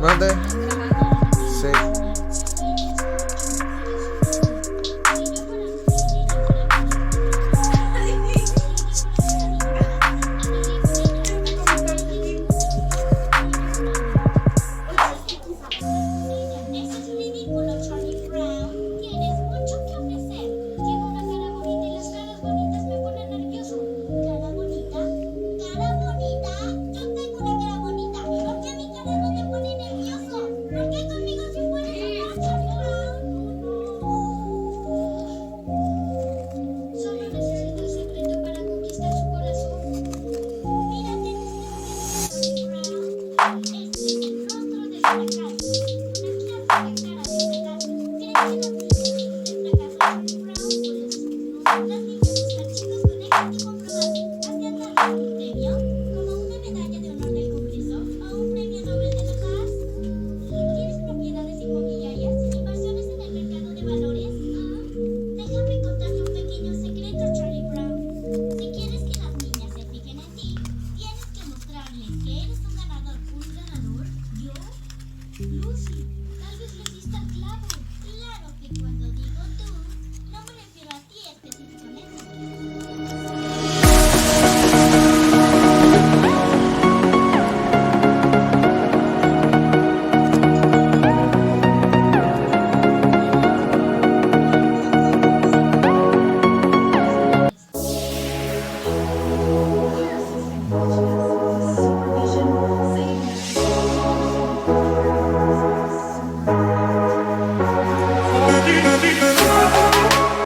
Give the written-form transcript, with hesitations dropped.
¿Mande? Sí. Eso es ridículo, Charlie Brown. Tienes mucho que ofrecer. Tengo una cara bonita y las caras bonitas me ponen nervioso. ¿Cara bonita? ¿Cara bonita? Yo tengo una cara bonita. ¿Por qué mi cara no te pone nervioso? ¿Por qué conmigo sí puedes hablar, Charlie Brown? Solo necesito el secreto para conquistar su corazón. Mírate en este momento, Charlie Brown. Este es el rostro de fracaso. Una clásica cara de fracaso. ¿Crees que las niñas sufren fracaso, Charlie Brown? Pues no. Las niñas buscan chicos con éxito comprobado. ¿Has ganado algún premio? ¿Como una medalla de honor del Congreso? ¿O un premio Nobel de la Paz? ¿Tienes propiedades inmobiliarias? ¿Inversiones en el mercado de valores? Déjame contarte un pequeño secreto, Charlie Brown. Si quieres que las niñas se fijen en ti, tienes que mostrarles que eres un ganador. ¿Un ganador? ¿Yo? Lucy, tal vez le diste al clavo. Claro que cuando digo